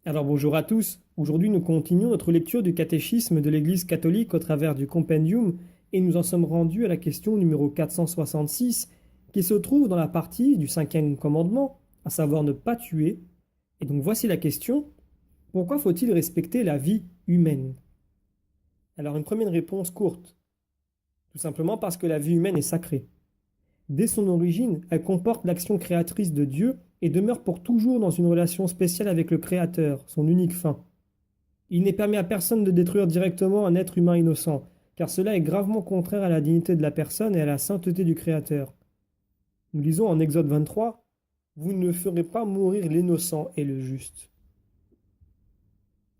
Alors bonjour à tous, aujourd'hui nous continuons notre lecture du catéchisme de l'Église catholique au travers du compendium et nous en sommes rendus à la question numéro 466 qui se trouve dans la partie du cinquième commandement, à savoir ne pas tuer. Et donc voici la question, pourquoi faut-il respecter la vie humaine? Alors une première réponse courte, tout simplement parce que la vie humaine est sacrée. Dès son origine, elle comporte l'action créatrice de Dieu et demeure pour toujours dans une relation spéciale avec le Créateur, son unique fin. Il n'est permis à personne de détruire directement un être humain innocent, car cela est gravement contraire à la dignité de la personne et à la sainteté du Créateur. Nous lisons en Exode 23, « Vous ne ferez pas mourir l'innocent et le juste ».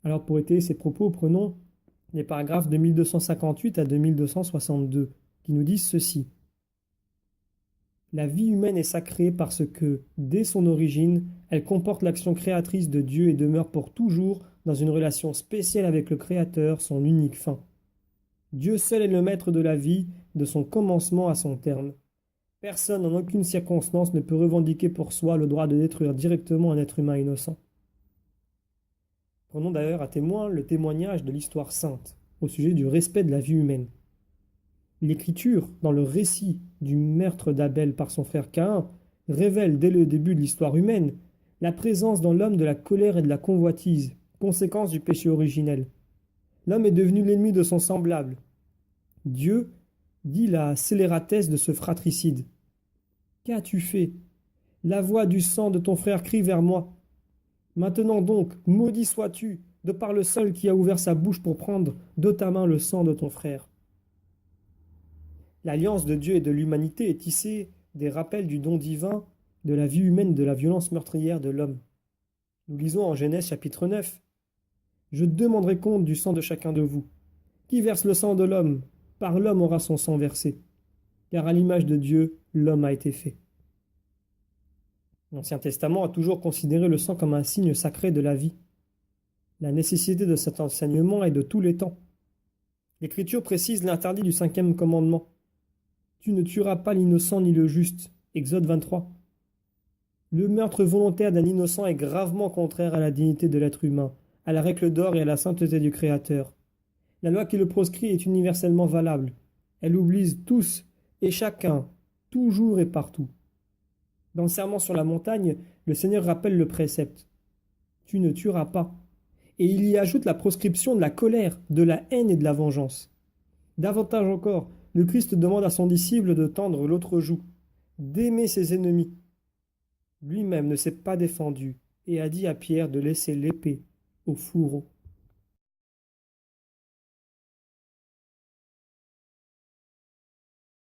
Alors pour étayer ces propos, prenons les paragraphes de 1258 à 2262, qui nous disent ceci. La vie humaine est sacrée parce que, dès son origine, elle comporte l'action créatrice de Dieu et demeure pour toujours dans une relation spéciale avec le Créateur, son unique fin. Dieu seul est le maître de la vie, de son commencement à son terme. Personne en aucune circonstance ne peut revendiquer pour soi le droit de détruire directement un être humain innocent. Prenons d'ailleurs à témoin le témoignage de l'histoire sainte au sujet du respect de la vie humaine. L'Écriture, dans le récit du meurtre d'Abel par son frère Caïn, révèle dès le début de l'histoire humaine la présence dans l'homme de la colère et de la convoitise, conséquence du péché originel. L'homme est devenu l'ennemi de son semblable. Dieu dit la scélératesse de ce fratricide. « Qu'as-tu fait? La voix du sang de ton frère crie vers moi. Maintenant donc, maudit sois-tu, de par le seul qui a ouvert sa bouche pour prendre de ta main le sang de ton frère. » L'alliance de Dieu et de l'humanité est tissée des rappels du don divin, de la vie humaine, de la violence meurtrière de l'homme. Nous lisons en Genèse chapitre 9. « Je demanderai compte du sang de chacun de vous. Qui verse le sang de l'homme, par l'homme aura son sang versé. Car à l'image de Dieu, l'homme a été fait. » L'Ancien Testament a toujours considéré le sang comme un signe sacré de la vie. La nécessité de cet enseignement est de tous les temps. L'Écriture précise l'interdit du cinquième commandement. Tu ne tueras pas l'innocent ni le juste. Exode 23. Le meurtre volontaire d'un innocent est gravement contraire à la dignité de l'être humain, à la règle d'or et à la sainteté du Créateur. La loi qui le proscrit est universellement valable. Elle oblige tous et chacun, toujours et partout. Dans le Sermon sur la montagne, le Seigneur rappelle le précepte. Tu ne tueras pas. Et il y ajoute la proscription de la colère, de la haine et de la vengeance. Davantage encore, le Christ demande à son disciple de tendre l'autre joue, d'aimer ses ennemis. Lui-même ne s'est pas défendu et a dit à Pierre de laisser l'épée au fourreau.